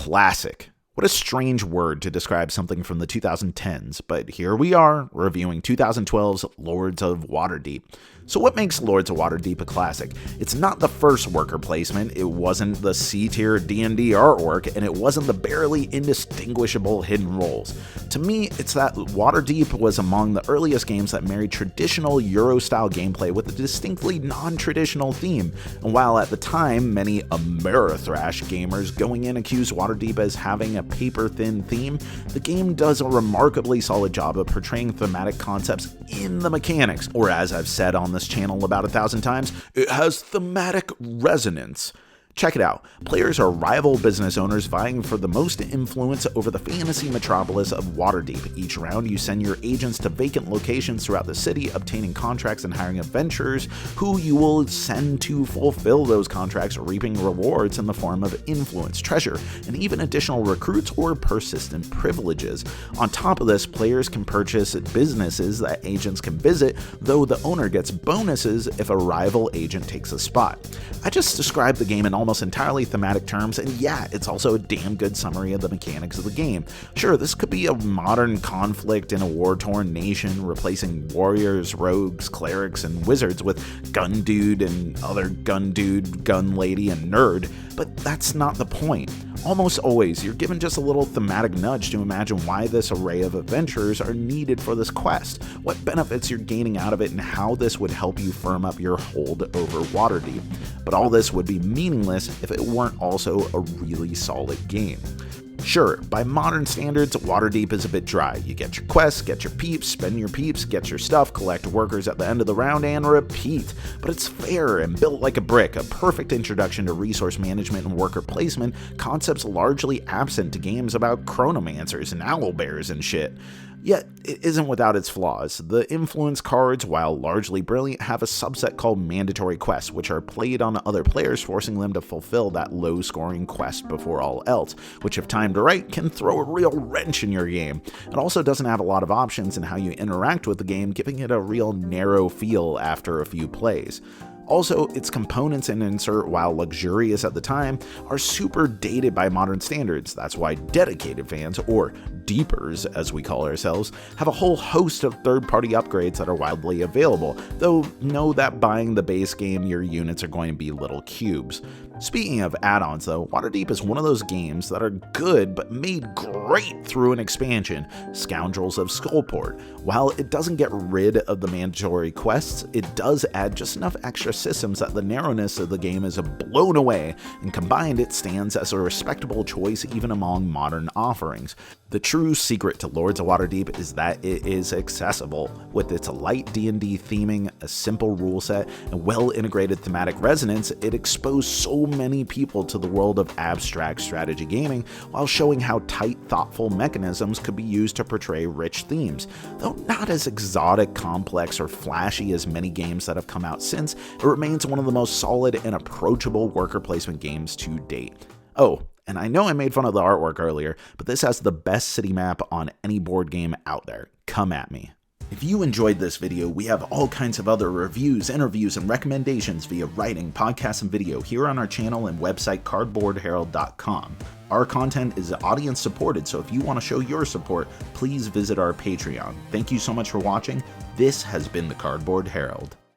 Classic. What a strange word to describe something from the 2010s, but here we are, reviewing 2012's Lords of Waterdeep. So what makes Lords of Waterdeep a classic? It's not the first worker placement, it wasn't the C-tier D&D artwork, and it wasn't the barely indistinguishable hidden roles. To me, it's that Waterdeep was among the earliest games that married traditional Euro-style gameplay with a distinctly non-traditional theme, and while at the time many Amerithrash gamers going in accused Waterdeep as having a paper-thin theme, the game does a remarkably solid job of portraying thematic concepts in the mechanics, or as I've said on this channel about 1,000 times, it has thematic resonance. Check it out. Players are rival business owners vying for the most influence over the fantasy metropolis of Waterdeep. Each round, you send your agents to vacant locations throughout the city, obtaining contracts and hiring adventurers who you will send to fulfill those contracts, reaping rewards in the form of influence, treasure, and even additional recruits or persistent privileges. On top of this, players can purchase businesses that agents can visit, though the owner gets bonuses if a rival agent takes a spot. I just described the game in almost entirely thematic terms, and yeah, it's also a damn good summary of the mechanics of the game. Sure, this could be a modern conflict in a war-torn nation, replacing warriors, rogues, clerics, and wizards with gun dude and other gun dude, gun lady, and nerd, but that's not the point. Almost always, you're given just a little thematic nudge to imagine why this array of adventurers are needed for this quest, what benefits you're gaining out of it, and how this would help you firm up your hold over Waterdeep. But all this would be meaningless if it weren't also a really solid game. Sure, by modern standards, Waterdeep is a bit dry. You get your quests, get your peeps, spend your peeps, get your stuff, collect workers at the end of the round, and repeat. But it's fair and built like a brick, a perfect introduction to resource management and worker placement, concepts largely absent to games about chronomancers and owlbears and shit. Yet, it isn't without its flaws. The influence cards, while largely brilliant, have a subset called mandatory quests, which are played on other players, forcing them to fulfill that low-scoring quest before all else, which if timed right, can throw a real wrench in your game. It also doesn't have a lot of options in how you interact with the game, giving it a real narrow feel after a few plays. Also, its components and insert, while luxurious at the time, are super dated by modern standards. That's why dedicated fans, or deepers as we call ourselves, have a whole host of third-party upgrades that are widely available, though know that buying the base game, your units are going to be little cubes. Speaking of add-ons though, Waterdeep is one of those games that are good but made great through an expansion, Scoundrels of Skullport. While it doesn't get rid of the mandatory quests, it does add just enough extra systems that the narrowness of the game is blown away, and combined it stands as a respectable choice even among modern offerings. The true secret to Lords of Waterdeep is that it is accessible. With its light D&D theming, a simple rule set, and well-integrated thematic resonance, it exposed so many people to the world of abstract strategy gaming, while showing how tight, thoughtful mechanisms could be used to portray rich themes. Though not as exotic, complex, or flashy as many games that have come out since, it remains one of the most solid and approachable worker placement games to date. Oh, and I know I made fun of the artwork earlier, but this has the best city map on any board game out there. Come at me. If you enjoyed this video, we have all kinds of other reviews, interviews, and recommendations via writing, podcasts, and video here on our channel and website cardboardherald.com. Our content is audience supported, so if you want to show your support, please visit our Patreon. Thank you so much for watching. This has been the Cardboard Herald.